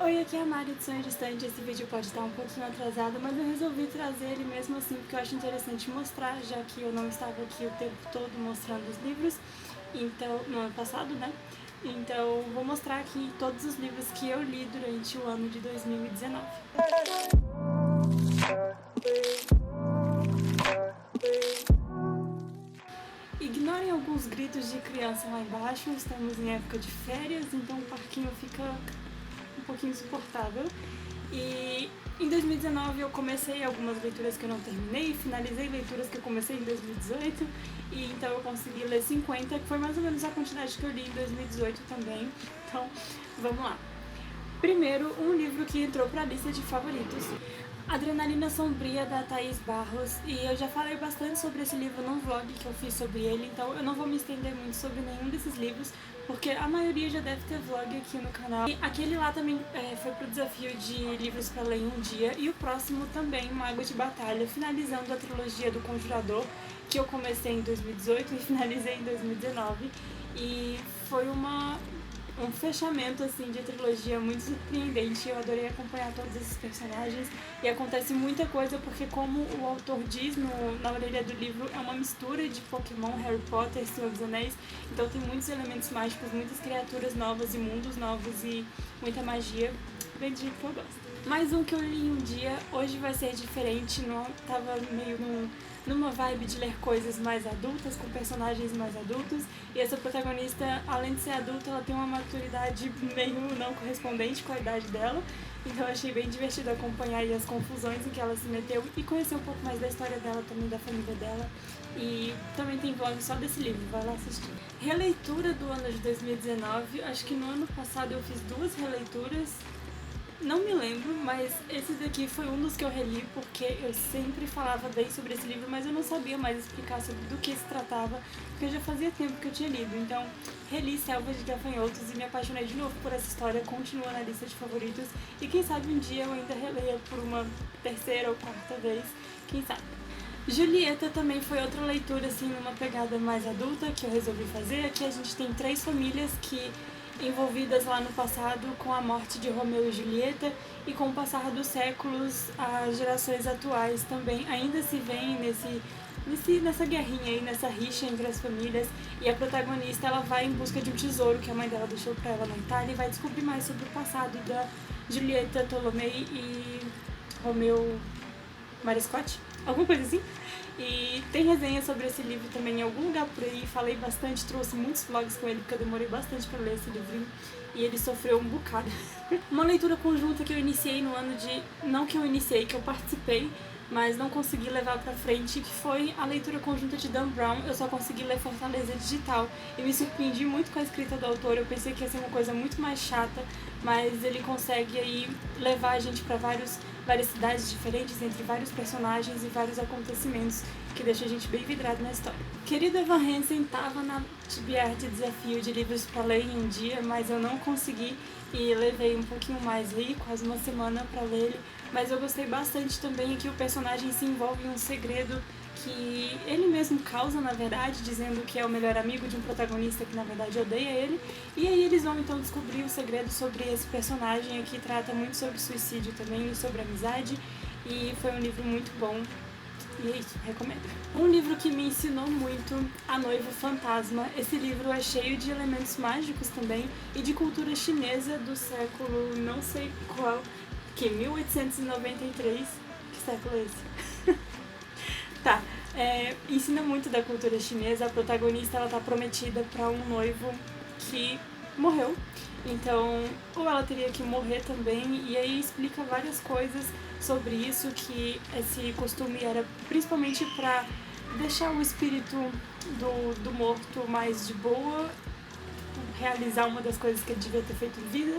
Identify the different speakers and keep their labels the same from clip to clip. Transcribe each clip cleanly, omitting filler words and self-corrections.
Speaker 1: Oi, aqui é a Mari de Sonho Distante. Esse vídeo pode estar um pouquinho atrasado, mas eu resolvi trazer ele mesmo assim porque eu acho interessante mostrar, já que eu não estava aqui o tempo todo mostrando os livros, então, no ano passado, né? Então, vou mostrar aqui todos os livros que eu li durante o ano de 2019. Ignorem alguns gritos de criança lá embaixo, estamos em época de férias, então o parquinho fica um pouquinho insuportável. E em 2019 eu comecei algumas leituras que eu não terminei, finalizei leituras que eu comecei em 2018, e então eu consegui ler 50, que foi mais ou menos a quantidade que eu li em 2018 também. Então, vamos lá. Primeiro, um livro que entrou para a lista de favoritos, Adrenalina Sombria, da Thaís Barros, e eu já falei bastante sobre esse livro num vlog que eu fiz sobre ele, então eu não vou me estender muito sobre nenhum desses livros, porque a maioria já deve ter vlog aqui no canal. E aquele lá também foi pro desafio de livros para ler em um dia, e o próximo também, Mago de Batalha, finalizando a trilogia do Conjurador, que eu comecei em 2018 e finalizei em 2019, e foi um fechamento assim de trilogia muito surpreendente. Eu adorei acompanhar todos esses personagens e acontece muita coisa porque, como o autor diz na orelha do livro, é uma mistura de Pokémon, Harry Potter, Senhor dos Anéis, então tem muitos elementos mágicos, muitas criaturas novas e mundos novos e muita magia, bem do jeito que eu gosto. Mais um que eu li em um dia, hoje vai ser diferente, não tava meio numa vibe de ler coisas mais adultas, com personagens mais adultos, e essa protagonista, além de ser adulta, ela tem uma maturidade meio não correspondente com a idade dela, então eu achei bem divertido acompanhar as confusões em que ela se meteu e conhecer um pouco mais da história dela, também da família dela, e também tem vlog só desse livro, vai lá assistir. Releitura do ano de 2019, acho que no ano passado eu fiz 2 releituras, não me lembro, mas esse daqui foi um dos que eu reli porque eu sempre falava bem sobre esse livro, mas eu não sabia mais explicar sobre do que se tratava, porque já fazia tempo que eu tinha lido. Então, reli Selva de Gafanhotos e me apaixonei de novo por essa história, continua na lista de favoritos, e quem sabe um dia eu ainda releia por uma 3ª ou 4ª vez, quem sabe. Julieta também foi outra leitura, assim, numa pegada mais adulta que eu resolvi fazer. Aqui a gente tem 3 famílias envolvidas lá no passado com a morte de Romeu e Julieta, e com o passar dos séculos, as gerações atuais também ainda se veem nessa guerrinha aí, nessa rixa entre as famílias, e a protagonista ela vai em busca de um tesouro que a mãe dela deixou pra ela na Itália e vai descobrir mais sobre o passado da Julieta Tolomei e Romeu Marescotti, alguma coisa assim. E tem resenha sobre esse livro também em algum lugar por aí, falei bastante, trouxe muitos vlogs com ele porque eu demorei bastante para ler esse livrinho e ele sofreu um bocado. Uma leitura conjunta que eu iniciei no ano de... não que eu iniciei, que eu participei, mas não consegui levar pra frente, que foi a leitura conjunta de Dan Brown. Eu só consegui ler Fortaleza Digital e me surpreendi muito com a escrita do autor. Eu pensei que ia ser uma coisa muito mais chata, mas ele consegue aí levar a gente pra várias cidades diferentes, entre vários personagens e vários acontecimentos, que deixa a gente bem vidrado na história. Querido Evan Hansen estava na TBR de desafio de livros para ler em um dia, mas eu não consegui e levei um pouquinho mais, li quase uma semana para ler ele, mas eu gostei bastante também que o personagem se envolve em um segredo que ele mesmo causa, na verdade, dizendo que é o melhor amigo de um protagonista que na verdade odeia ele, e aí eles vão então descobrir o segredo sobre esse personagem. Aqui trata muito sobre suicídio também e sobre amizade, e foi um livro muito bom, e é isso, recomendo. Um livro que me ensinou muito, A Noiva Fantasma. Esse livro é cheio de elementos mágicos também e de cultura chinesa do século não sei qual, que 1893, que século é esse? Tá, ensina muito da cultura chinesa. A protagonista ela tá prometida para um noivo que morreu, então ou ela teria que morrer também, e aí explica várias coisas sobre isso, que esse costume era principalmente para deixar o espírito do morto mais de boa, realizar uma das coisas que ele devia ter feito em vida.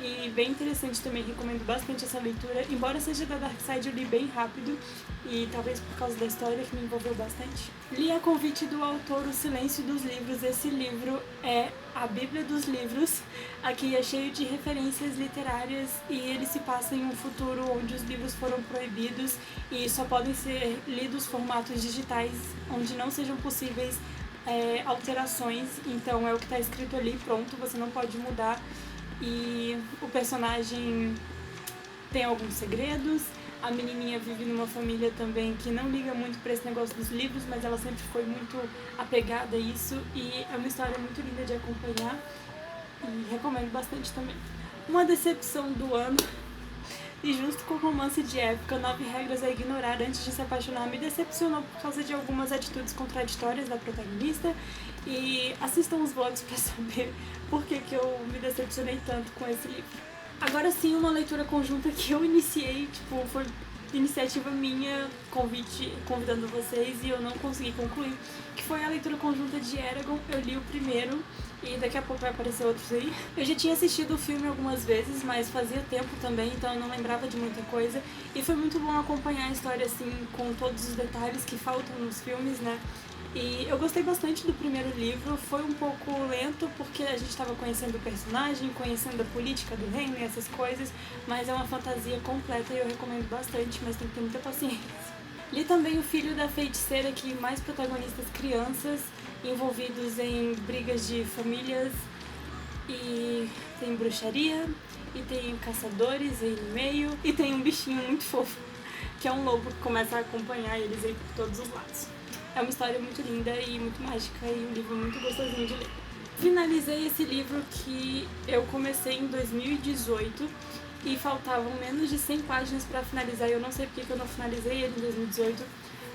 Speaker 1: E bem interessante também, recomendo bastante essa leitura, embora seja da Dark Side, eu li bem rápido e talvez por causa da história que me envolveu bastante. Li a convite do autor O Silêncio dos Livros. Esse livro é a Bíblia dos livros, aqui é cheio de referências literárias e ele se passa em um futuro onde os livros foram proibidos e só podem ser lidos formatos digitais, onde não sejam possíveis alterações, então é o que está escrito ali, pronto, você não pode mudar. e o personagem tem alguns segredos. A menininha vive numa família também que não liga muito pra esse negócio dos livros, mas ela sempre foi muito apegada a isso, e é uma história muito linda de acompanhar e recomendo bastante também. Uma decepção do ano, e justo com o romance de época, 9 Regras a Ignorar Antes de Se Apaixonar, me decepcionou por causa de algumas atitudes contraditórias da protagonista, e assistam os vlogs pra saber por que eu me decepcionei tanto com esse livro. Agora sim, uma leitura conjunta que eu iniciei, foi iniciativa minha, convidando vocês, e eu não consegui concluir, que foi a leitura conjunta de Eragon. Eu li o primeiro e daqui a pouco vai aparecer outros aí. Eu já tinha assistido o filme algumas vezes, mas fazia tempo também, então eu não lembrava de muita coisa, e foi muito bom acompanhar a história assim, com todos os detalhes que faltam nos filmes, né? E eu gostei bastante do primeiro livro. Foi um pouco lento porque a gente estava conhecendo o personagem, conhecendo a política do reino e essas coisas, mas é uma fantasia completa e eu recomendo bastante, mas tem que ter muita paciência. Li também O Filho da Feiticeira, que mais protagonistas crianças envolvidos em brigas de famílias, e tem bruxaria, e tem caçadores aí no meio, e tem um bichinho muito fofo, que é um lobo que começa a acompanhar eles aí por todos os lados. É uma história muito linda e muito mágica, e um livro muito gostosinho de ler. Finalizei esse livro que eu comecei em 2018 e faltavam menos de 100 páginas para finalizar, e eu não sei porque que eu não finalizei ele em 2018,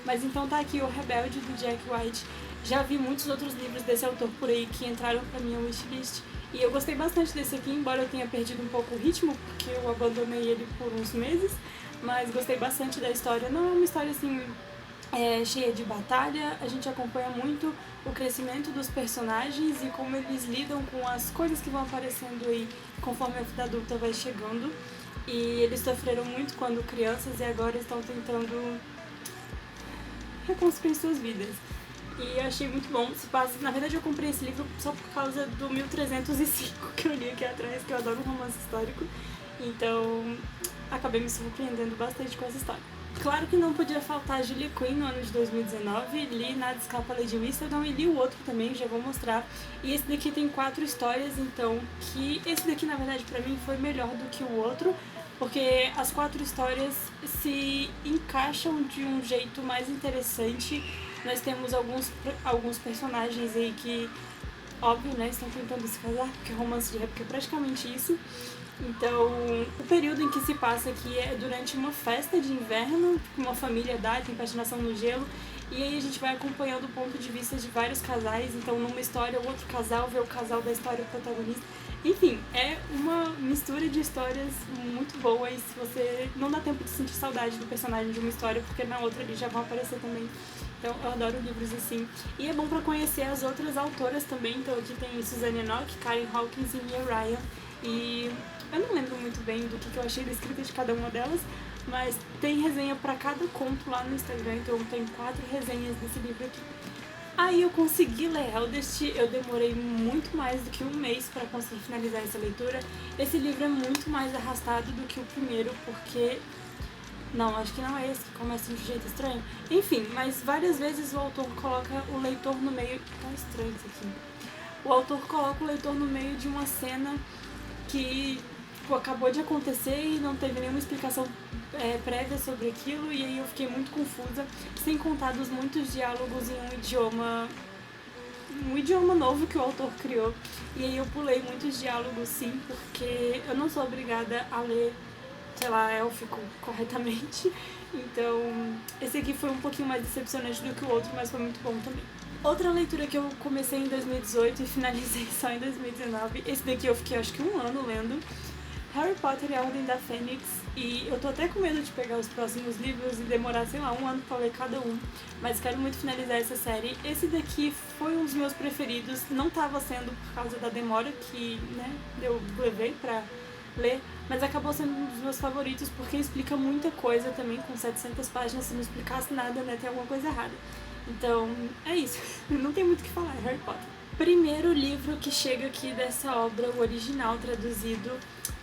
Speaker 1: mas então tá aqui O Rebelde, do Jack White. Já vi muitos outros livros desse autor por aí que entraram pra minha wishlist, e eu gostei bastante desse aqui, embora eu tenha perdido um pouco o ritmo, porque eu abandonei ele por uns meses, mas gostei bastante da história. Não é uma história assim cheia de batalha, a gente acompanha muito o crescimento dos personagens e como eles lidam com as coisas que vão aparecendo aí conforme a vida adulta vai chegando. E eles sofreram muito quando crianças e agora estão tentando reconstruir suas vidas. E eu achei muito bom. Na verdade, eu comprei esse livro só por causa do 1305 que eu li aqui atrás, que eu adoro um romance histórico. Então, acabei me surpreendendo bastante com essa história. Claro que não podia faltar Julia Quinn no ano de 2019, li Nada Escapa a Lady Whistledown e li o outro também, já vou mostrar. E esse daqui tem 4 histórias, então, que esse daqui na verdade pra mim foi melhor do que o outro, porque as 4 histórias se encaixam de um jeito mais interessante. Nós temos alguns personagens aí que, óbvio, né, estão tentando se casar, porque romance de época é praticamente isso. Então, o período em que se passa aqui é durante uma festa de inverno, uma família dá, tem patinação no gelo, e aí a gente vai acompanhando o ponto de vista de vários casais. Então, numa história, o outro casal vê o casal da história protagonista. Enfim, é uma mistura de histórias muito boa, e se você não dá tempo de sentir saudade do personagem de uma história, porque na outra eles já vão aparecer também. Então, eu adoro livros assim. E é bom pra conhecer as outras autoras também. Então, aqui tem Suzanne Enoch, Karen Hawkins e Mia Ryan. E eu não lembro muito bem do que eu achei da escrita de cada uma delas, mas tem resenha pra cada conto lá no Instagram, então tem 4 resenhas desse livro aqui. Aí eu consegui ler Eldest, eu demorei muito mais do que um mês pra conseguir finalizar essa leitura. Esse livro é muito mais arrastado do que o primeiro, porque... Não, acho que não é esse que começa de um jeito estranho. Enfim, mas várias vezes o autor coloca o leitor no meio... Tá estranho isso aqui. O autor coloca o leitor no meio de uma cena que acabou de acontecer e não teve nenhuma explicação prévia sobre aquilo, e aí eu fiquei muito confusa, sem contar dos muitos diálogos em um idioma novo que o autor criou. E aí eu pulei muitos diálogos, sim, porque eu não sou obrigada a ler, sei lá, élfico corretamente. Então, esse aqui foi um pouquinho mais decepcionante do que o outro, mas foi muito bom também. Outra leitura que eu comecei em 2018 e finalizei só em 2019, esse daqui eu fiquei acho que um ano lendo, Harry Potter e a Ordem da Fênix, e eu tô até com medo de pegar os próximos livros e demorar, sei lá, um ano pra ler cada um, mas quero muito finalizar essa série. Esse daqui foi um dos meus preferidos, não tava sendo por causa da demora que, né, eu levei pra ler, mas acabou sendo um dos meus favoritos porque explica muita coisa também. Com 700 páginas, se não explicasse nada, né, tem alguma coisa errada. Então, é isso. Não tem muito o que falar, é Harry Potter. Primeiro livro que chega aqui dessa obra, o original traduzido,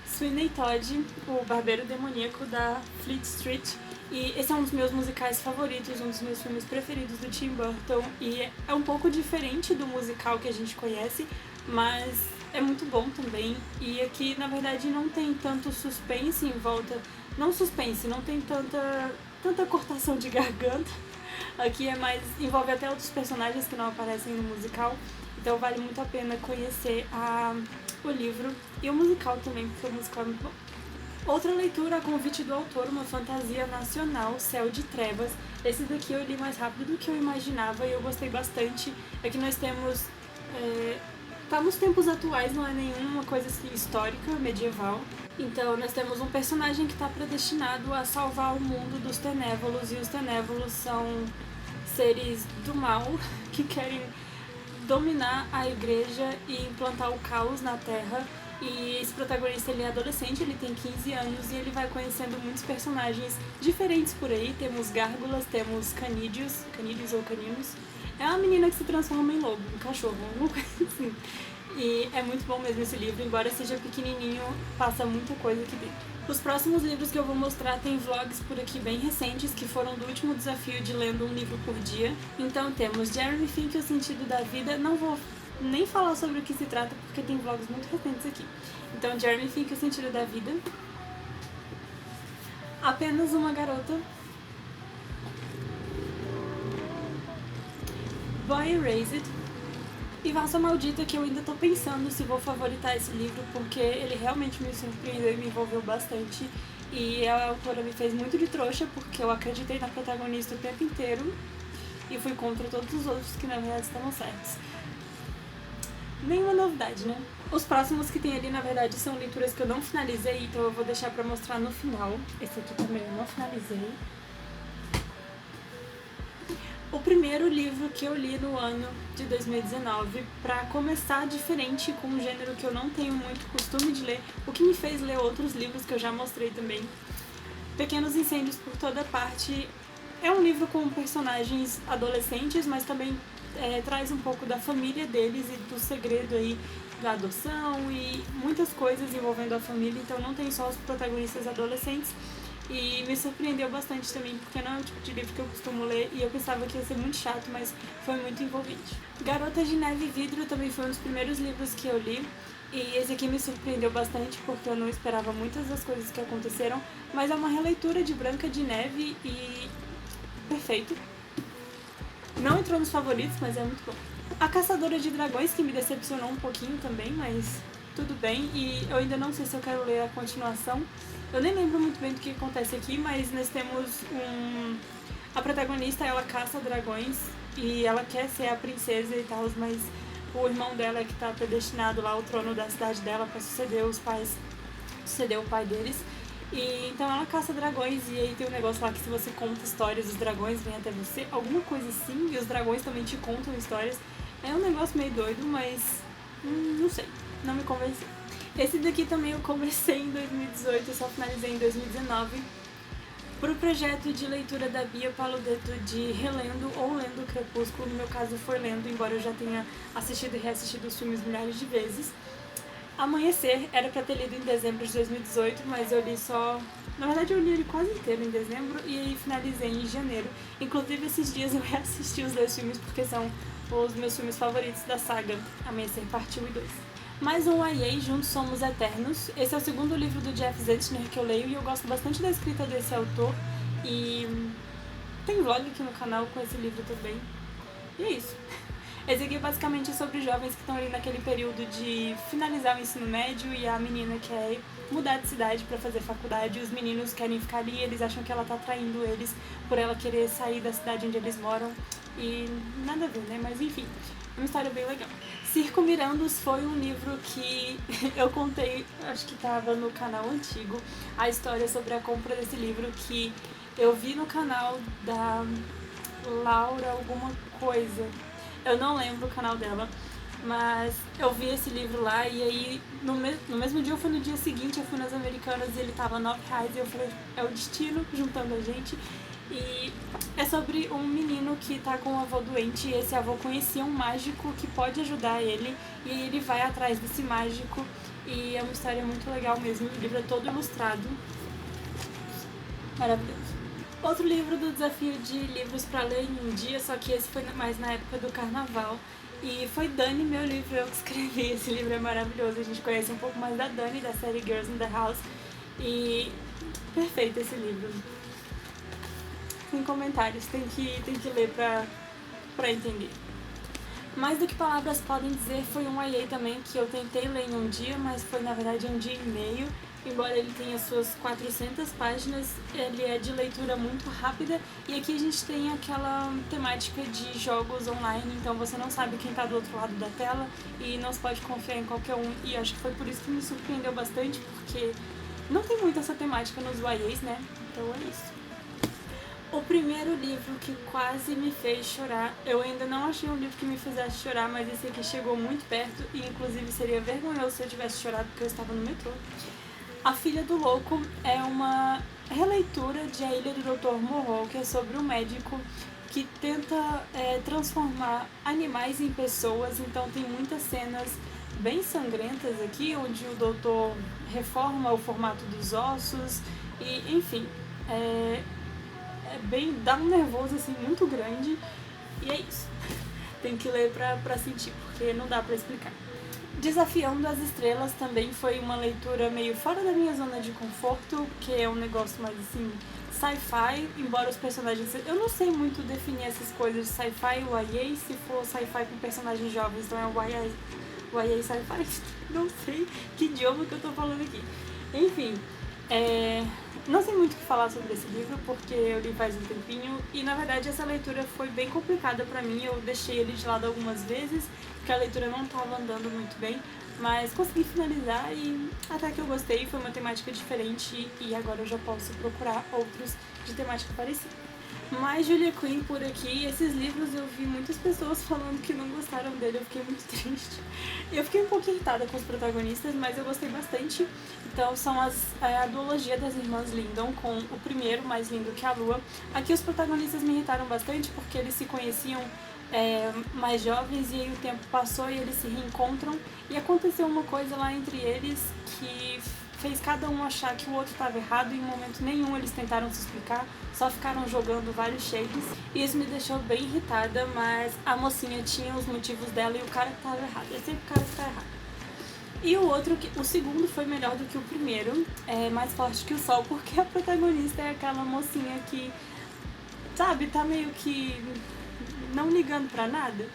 Speaker 1: Sweeney Todd, o Barbeiro Demoníaco, da Fleet Street. E esse é um dos meus musicais favoritos, um dos meus filmes preferidos do Tim Burton. E é um pouco diferente do musical que a gente conhece, mas é muito bom também. E aqui, na verdade, não tem tanto suspense em volta. Não suspense, não tem tanta cortação de garganta. Aqui é mais, envolve até outros personagens que não aparecem no musical. Então vale muito a pena conhecer o livro e o musical também, porque o musical é muito bom. Outra leitura a convite do autor, uma fantasia nacional, Céu de Trevas. Esse daqui eu li mais rápido do que eu imaginava e eu gostei bastante. Aqui nós temos... tá nos tempos atuais, não é nenhuma coisa assim histórica, medieval. Então nós temos um personagem que está predestinado a salvar o mundo dos Tenévolos, e os Tenévolos são seres do mal que querem dominar a igreja e implantar o caos na Terra. E esse protagonista, ele é adolescente, ele tem 15 anos e ele vai conhecendo muitos personagens diferentes por aí. Temos gárgulas, temos canídeos ou caninos. É uma menina que se transforma em lobo, um cachorro, alguma coisa assim. E é muito bom mesmo esse livro, embora seja pequenininho, passa muita coisa aqui dentro. Os próximos livros que eu vou mostrar tem vlogs por aqui bem recentes, que foram do último desafio de lendo um livro por dia. Então temos Jeremy Fink, O Sentido da Vida. Não vou nem falar sobre o que se trata, porque tem vlogs muito recentes aqui. Então, Jeremy Fink, O Sentido da Vida. Apenas uma Garota. Boy Erased. E Valsa Maldita, que eu ainda tô pensando se vou favoritar esse livro, porque ele realmente me surpreendeu e me envolveu bastante. E a autora me fez muito de trouxa, porque eu acreditei na protagonista o tempo inteiro e fui contra todos os outros que na verdade estavam certos. Nenhuma novidade, né? Os próximos que tem ali, na verdade, são leituras que eu não finalizei, então eu vou deixar pra mostrar no final. Esse aqui também eu não finalizei. O primeiro livro que eu li no ano de 2019, pra começar diferente, com um gênero que eu não tenho muito costume de ler, o que me fez ler outros livros que eu já mostrei também. Pequenos Incêndios por Toda Parte. É um livro com personagens adolescentes, mas também traz um pouco da família deles e do segredo aí da adoção e muitas coisas envolvendo a família, então não tem só os protagonistas adolescentes. E me surpreendeu bastante também, porque não é o tipo de livro que eu costumo ler e eu pensava que ia ser muito chato, mas foi muito envolvente. Garota de Neve e Vidro também foi um dos primeiros livros que eu li. E esse aqui me surpreendeu bastante porque eu não esperava muitas das coisas que aconteceram, mas é uma releitura de Branca de Neve e perfeito. Não entrou nos favoritos, mas é muito bom. A Caçadora de Dragões, que me decepcionou um pouquinho também, mas tudo bem. E eu ainda não sei se eu quero ler a continuação. Eu nem lembro muito bem do que acontece aqui, mas nós temos a protagonista, ela caça dragões e ela quer ser a princesa e tal, mas o irmão dela é que tá predestinado lá ao trono da cidade dela pra suceder o pai deles. E então ela caça dragões e aí tem um negócio lá que se você conta histórias, os dragões vêm até você, alguma coisa assim, e os dragões também te contam histórias. É um negócio meio doido, mas não sei, não me convenceu. Esse daqui também eu comecei em 2018, eu só finalizei em 2019. Pro projeto de leitura da Bia Paludetto de relendo ou lendo Crepúsculo, no meu caso foi lendo, embora eu já tenha assistido e reassistido os filmes milhares de vezes. Amanhecer era pra ter lido em dezembro de 2018, mas eu li só... Na verdade eu li ele quase inteiro em dezembro e aí finalizei em janeiro. Inclusive esses dias eu reassisti os dois filmes porque são os meus filmes favoritos da saga Amanhecer Parte 1 e 2. Mais um YA, Juntos Somos Eternos. Esse é o segundo livro do Jeff Zentner que eu leio e eu gosto bastante da escrita desse autor. E tem vlog aqui no canal com esse livro também. E é isso. Esse aqui basicamente é sobre jovens que estão ali naquele período de finalizar o ensino médio e a menina quer mudar de cidade pra fazer faculdade, e os meninos querem ficar ali e eles acham que ela tá traindo eles por ela querer sair da cidade onde eles moram. E nada a ver, né? Mas enfim, é uma história bem legal. Circo Mirandos foi um livro que eu contei, acho que tava no canal antigo, a história sobre a compra desse livro que eu vi no canal da Laura alguma coisa. Eu não lembro o canal dela, mas eu vi esse livro lá e aí no mesmo dia, eu fui no dia seguinte, eu fui nas Americanas e ele tava R$9 e eu falei, é o destino juntando a gente. E é sobre um menino que tá com um avô doente e esse avô conhecia um mágico que pode ajudar ele e ele vai atrás desse mágico e é uma história muito legal mesmo, o livro é todo ilustrado, maravilhoso. Outro livro do desafio de livros pra ler em um dia, só que esse foi mais na época do carnaval, E foi Dani, meu livro, eu que escrevi. Esse livro é maravilhoso. A gente conhece um pouco mais da Dani, da série Girls in the House. E perfeito esse livro. Sem comentários, tem que ler pra entender. Mais do que palavras podem dizer, foi um YA também que eu tentei ler em um dia, mas foi na verdade um dia e meio. Embora ele tenha suas 400 páginas, ele é de leitura muito rápida. E aqui a gente tem aquela temática de jogos online, então você não sabe quem está do outro lado da tela e não se pode confiar em qualquer um. E acho que foi por isso que me surpreendeu bastante, porque não tem muito essa temática nos YAs, né? Então é isso. O primeiro livro que quase me fez chorar, eu ainda não achei um livro que me fizesse chorar, mas esse aqui chegou muito perto e inclusive seria vergonhoso se eu tivesse chorado porque eu estava no metrô. A Filha do Louco é uma releitura de A Ilha do Dr. Moreau, que é sobre um médico que tenta transformar animais em pessoas, então tem muitas cenas bem sangrentas aqui, onde o doutor reforma o formato dos ossos e, enfim, dá um nervoso assim muito grande e é isso. Tem que ler pra sentir, porque não dá pra explicar. Desafiando as Estrelas também foi uma leitura meio fora da minha zona de conforto, que é um negócio mais assim, sci-fi, embora os personagens... Eu não sei muito definir essas coisas de sci-fi e YA, se for sci-fi com personagens jovens, então é YA sci-fi, não sei que idioma que eu tô falando aqui. Enfim, não sei muito o que falar sobre esse livro, porque eu li faz um tempinho e, na verdade, essa leitura foi bem complicada pra mim. Eu deixei ele de lado algumas vezes, porque a leitura não estava andando muito bem, mas consegui finalizar e até que eu gostei. Foi uma temática diferente e agora eu já posso procurar outros de temática parecida. Mais Julia Quinn por aqui. Esses livros eu vi muitas pessoas falando que não gostaram dele, eu fiquei muito triste. Eu fiquei um pouco irritada com os protagonistas, mas eu gostei bastante. Então são a duologia das irmãs Lindon, com o primeiro, Mais Lindo que a Lua. Aqui os protagonistas me irritaram bastante porque eles se conheciam mais jovens e aí o tempo passou e eles se reencontram e aconteceu uma coisa lá entre eles que fez cada um achar que o outro estava errado e em momento nenhum eles tentaram se explicar, só ficaram jogando vários shades e isso me deixou bem irritada, mas a mocinha tinha os motivos dela e o cara que estava errado, é sempre o cara que está errado. E o segundo foi melhor do que o primeiro, é mais forte que o sol, porque a protagonista é aquela mocinha que, sabe, tá meio que não ligando pra nada.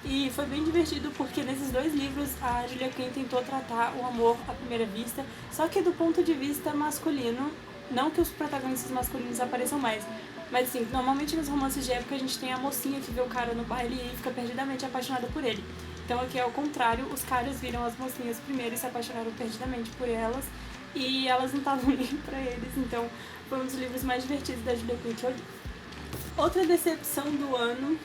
Speaker 1: E foi bem divertido porque nesses dois livros a Julia Quinn tentou tratar o amor à primeira vista, só que do ponto de vista masculino, não que os protagonistas masculinos apareçam mais, mas assim, normalmente nos romances de época a gente tem a mocinha que vê o cara no baile e fica perdidamente apaixonada por ele. Então aqui é o contrário, os caras viram as mocinhas primeiro e se apaixonaram perdidamente por elas e elas não estavam nem pra eles, então foi um dos livros mais divertidos da Julia Quinn que eu li. Outra decepção do ano,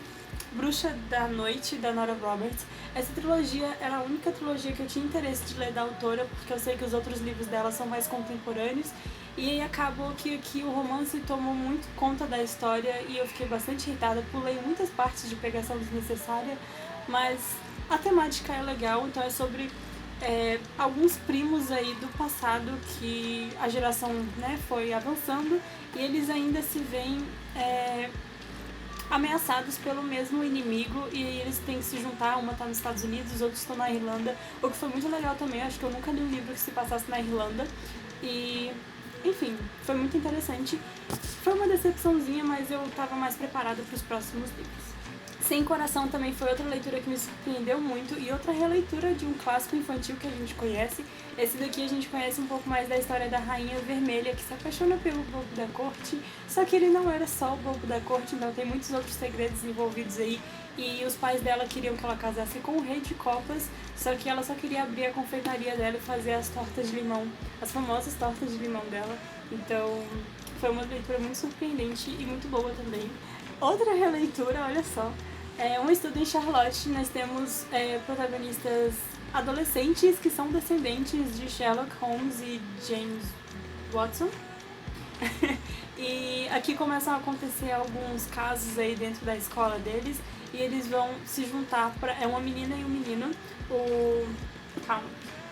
Speaker 1: Bruxa da Noite, da Nora Roberts. Essa trilogia era a única trilogia que eu tinha interesse de ler da autora, porque eu sei que os outros livros dela são mais contemporâneos, e aí acabou que aqui o romance tomou muito conta da história e eu fiquei bastante irritada, pulei muitas partes de pegação desnecessária, mas a temática é legal, então é sobre alguns primos aí do passado que a geração, né, foi avançando e eles ainda se veem ameaçados pelo mesmo inimigo e eles têm que se juntar, uma tá nos Estados Unidos, os outros estão na Irlanda, o que foi muito legal também. Acho que eu nunca li um livro que se passasse na Irlanda e, enfim, foi muito interessante. Foi uma decepçãozinha, mas eu tava mais preparada para os próximos livros. Sem Coração também foi outra leitura que me surpreendeu muito e outra releitura de um clássico infantil que a gente conhece. Esse daqui a gente conhece um pouco mais da história da Rainha Vermelha, que se apaixona pelo Bobo da Corte, só que ele não era só o Bobo da Corte, então tem muitos outros segredos envolvidos aí. E os pais dela queriam que ela casasse com o Rei de Copas, só que ela só queria abrir a confeitaria dela e fazer as tortas de limão, as famosas tortas de limão dela. Então foi uma leitura muito surpreendente e muito boa também. Outra releitura, olha só, Um Estudo em Charlotte. Nós temos protagonistas adolescentes que são descendentes de Sherlock Holmes e James Watson. E aqui começam a acontecer alguns casos aí dentro da escola deles e eles vão se juntar para uma menina e um menino,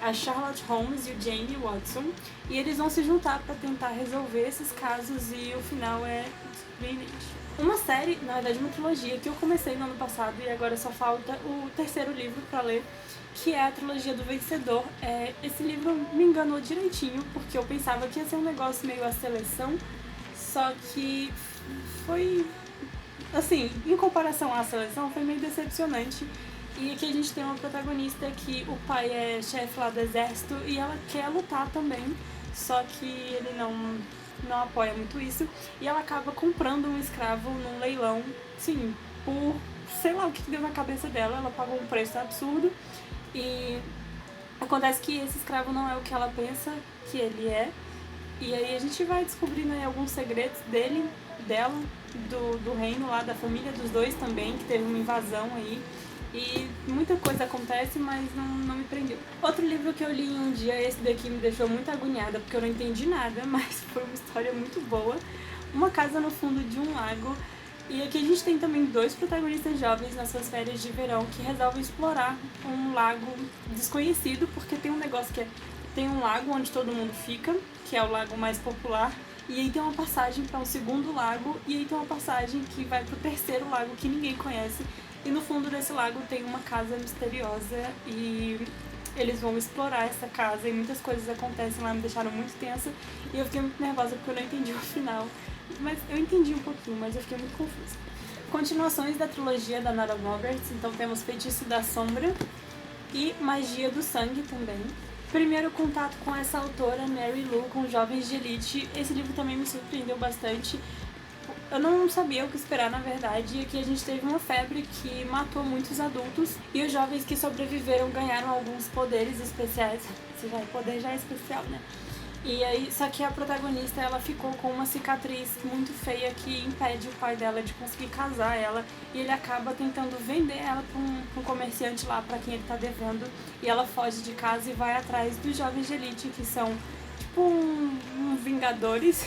Speaker 1: a Charlotte Holmes e o Jamie Watson, e eles vão se juntar para tentar resolver esses casos e o final é surpreendente. uma série, na verdade uma trilogia, que eu comecei no ano passado e agora só falta o terceiro livro pra ler, que é a trilogia do Vencedor. Esse livro me enganou direitinho, porque eu pensava que ia ser um negócio meio a seleção, só que foi, assim, em comparação à seleção, foi meio decepcionante. E aqui a gente tem uma protagonista que o pai é chefe lá do exército e ela quer lutar também, só que ele não apoia muito isso. E ela acaba comprando um escravo num leilão, sim, por sei lá o que deu na cabeça dela. Ela pagou um preço absurdo e acontece que esse escravo não é o que ela pensa que ele é. E aí a gente vai descobrindo aí alguns segredos dela, do reino lá, da família dos dois também, que teve uma invasão aí. E muita coisa acontece, mas não me prendeu. Outro livro que eu li em um dia, esse daqui me deixou muito agoniada, porque eu não entendi nada, mas foi uma história muito boa. Uma Casa no Fundo de um Lago. E aqui a gente tem também dois protagonistas jovens nas suas férias de verão que resolvem explorar um lago desconhecido, porque tem um negócio que tem um lago onde todo mundo fica, que é o lago mais popular, e aí tem uma passagem para um segundo lago, e aí tem uma passagem que vai pro terceiro lago que ninguém conhece. E no fundo desse lago tem uma casa misteriosa e eles vão explorar essa casa e muitas coisas acontecem lá, me deixaram muito tensa e eu fiquei muito nervosa porque eu não entendi o final. Mas eu entendi um pouquinho, mas eu fiquei muito confusa. Continuações da trilogia da Nora Roberts, então temos Feitiço da Sombra e Magia do Sangue também. Primeiro contato com essa autora, Mary Lou, com Jovens de Elite. Esse livro também me surpreendeu bastante. Eu não sabia o que esperar, na verdade, e aqui a gente teve uma febre que matou muitos adultos e os jovens que sobreviveram ganharam alguns poderes especiais. Poder já é especial, né? E aí, só que a protagonista, ela ficou com uma cicatriz muito feia que impede o pai dela de conseguir casar ela, e ele acaba tentando vender ela pra um comerciante lá, pra quem ele tá devendo, e ela foge de casa e vai atrás dos Jovens de Elite, que são tipo um Vingadores,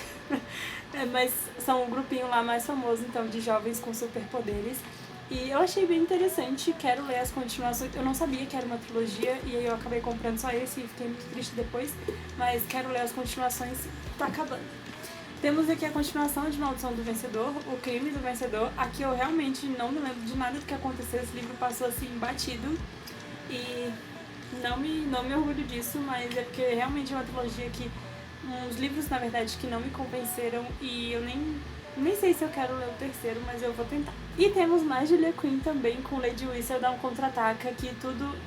Speaker 1: mas são um grupinho lá mais famoso, então, de jovens com superpoderes. E eu achei bem interessante, quero ler as continuações. Eu não sabia que era uma trilogia e aí eu acabei comprando só esse e fiquei muito triste depois, mas quero ler as continuações, tá acabando. Temos aqui a continuação de Maldição do Vencedor, O Crime do Vencedor. Aqui eu realmente não me lembro de nada do que aconteceu, esse livro passou assim batido e não me orgulho disso, mas é porque realmente é uma trilogia que uns livros, na verdade, que não me convenceram e eu nem sei se eu quero ler o terceiro, mas eu vou tentar. E temos mais Julia Quinn também, com Lady Whistledown Contra-Ataca, que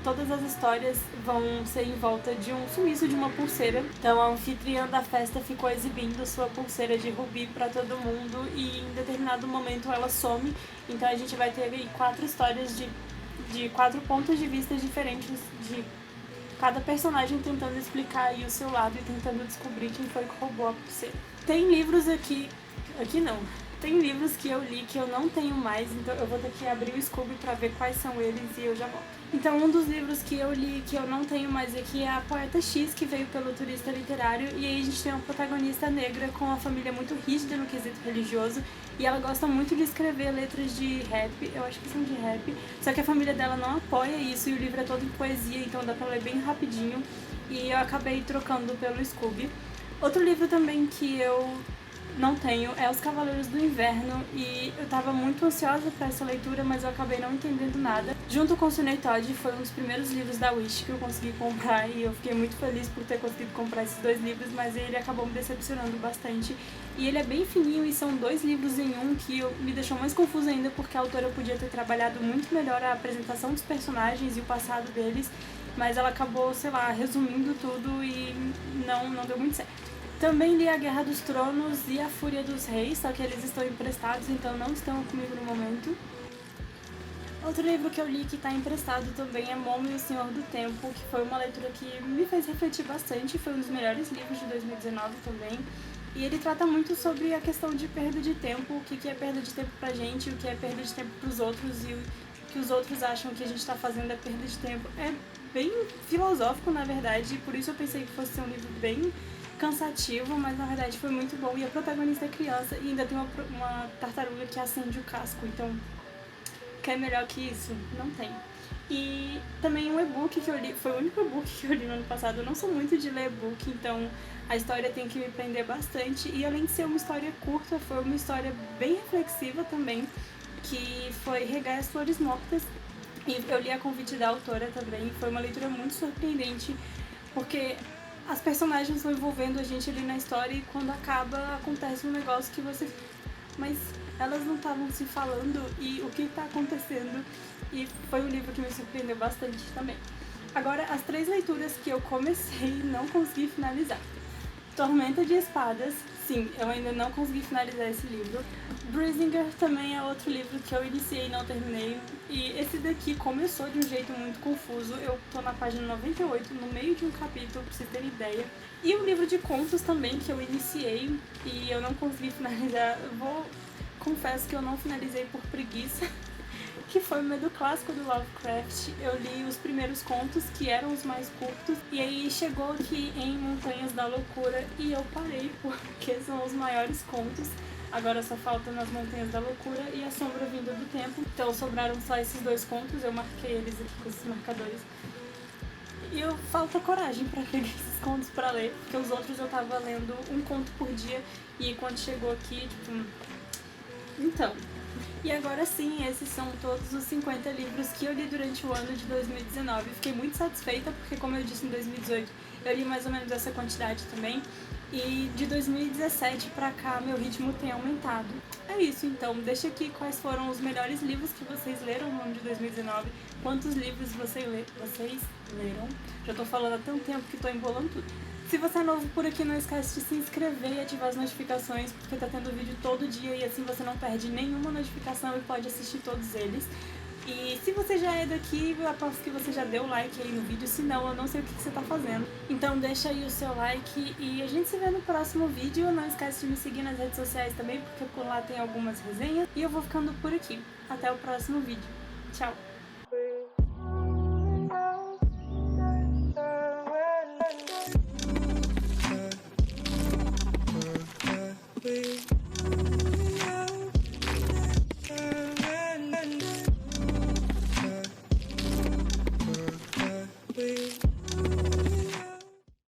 Speaker 1: todas as histórias vão ser em volta de um sumiço de uma pulseira. Então a anfitriã da festa ficou exibindo sua pulseira de rubi pra todo mundo e em determinado momento ela some. Então a gente vai ter aí 4 histórias de 4 pontos de vista diferentes de cada personagem tentando explicar aí o seu lado e tentando descobrir quem foi que roubou a pulseira. Tem livros aqui não. Tem livros que eu li que eu não tenho mais, então eu vou ter que abrir o Scooby pra ver quais são eles e eu já volto. Então um dos livros que eu li que eu não tenho mais aqui é A Poeta X, que veio pelo Turista Literário, e aí a gente tem uma protagonista negra com uma família muito rígida no quesito religioso, e ela gosta muito de escrever letras de rap, eu acho que são de rap, só que a família dela não apoia isso e o livro é todo em poesia, então dá pra ler bem rapidinho, e eu acabei trocando pelo Scooby. Outro livro também que eu não tenho é Os Cavaleiros do Inverno, e eu tava muito ansiosa pra essa leitura, mas eu acabei não entendendo nada. Junto com Sunny Todd foi um dos primeiros livros da Wish que eu consegui comprar e eu fiquei muito feliz por ter conseguido comprar esses 2 livros, mas ele acabou me decepcionando bastante. E ele é bem fininho e são 2 livros em um que me deixou mais confusa ainda, porque a autora podia ter trabalhado muito melhor a apresentação dos personagens e o passado deles, mas ela acabou, sei lá, resumindo tudo e não deu muito certo. Também li A Guerra dos Tronos e A Fúria dos Reis, só que eles estão emprestados, então não estão comigo no momento. Outro livro que eu li que está emprestado também é Momo e o Senhor do Tempo, que foi uma leitura que me fez refletir bastante, foi um dos melhores livros de 2019 também. E ele trata muito sobre a questão de perda de tempo, o que é perda de tempo pra gente, o que é perda de tempo pros outros e o que os outros acham que a gente está fazendo é perda de tempo. É bem filosófico, na verdade, e por isso eu pensei que fosse ser um livro bem cansativo, mas na verdade foi muito bom. E a protagonista é criança e ainda tem uma tartaruga que acende o casco, então quer melhor que isso? Não tem. E também um e-book que eu li, foi o único e-book que eu li no ano passado. Eu não sou muito de ler e-book, então a história tem que me prender bastante. E além de ser uma história curta, foi uma história bem reflexiva também, que foi Regar as Flores Mortas. E eu li a convite da autora também. Foi uma leitura muito surpreendente, porque as personagens vão envolvendo a gente ali na história e quando acaba, acontece um negócio que você... Mas elas não estavam se falando e o que está acontecendo? E foi um livro que me surpreendeu bastante também. Agora, as 3 leituras que eu comecei e não consegui finalizar. Tormenta de Espadas, sim, eu ainda não consegui finalizar esse livro. Brisinger também é outro livro que eu iniciei e não terminei. E esse daqui começou de um jeito muito confuso. Eu tô na página 98, no meio de um capítulo, pra vocês terem ideia. E o livro de contos também, que eu iniciei e eu não consegui finalizar. Confesso que eu não finalizei por preguiça. Que foi o Medo Clássico do Lovecraft. Eu li os primeiros contos, que eram os mais curtos, e aí chegou aqui em Montanhas da Loucura e eu parei, porque são os maiores contos. Agora só falta Nas Montanhas da Loucura e A Sombra Vinda do Tempo. Então sobraram só esses 2 contos, eu marquei eles aqui com esses marcadores. E eu falta coragem pra pegar esses contos pra ler, porque os outros eu tava lendo um conto por dia, e quando chegou aqui, tipo... Então... E agora sim, esses são todos os 50 livros que eu li durante o ano de 2019. Fiquei muito satisfeita porque, como eu disse, em 2018 eu li mais ou menos essa quantidade também. E de 2017 pra cá, meu ritmo tem aumentado. É isso, então. Deixa aqui quais foram os melhores livros que vocês leram no ano de 2019. Quantos livros vocês leram? Já tô falando há tanto tempo que tô embolando tudo. Se você é novo por aqui, não esquece de se inscrever e ativar as notificações, porque tá tendo vídeo todo dia e assim você não perde nenhuma notificação e pode assistir todos eles. E se você já é daqui, eu aposto que você já deu like aí no vídeo, se não, eu não sei o que você tá fazendo. Então deixa aí o seu like e a gente se vê no próximo vídeo. Não esquece de me seguir nas redes sociais também, porque por lá tem algumas resenhas. E eu vou ficando por aqui. Até o próximo vídeo. Tchau!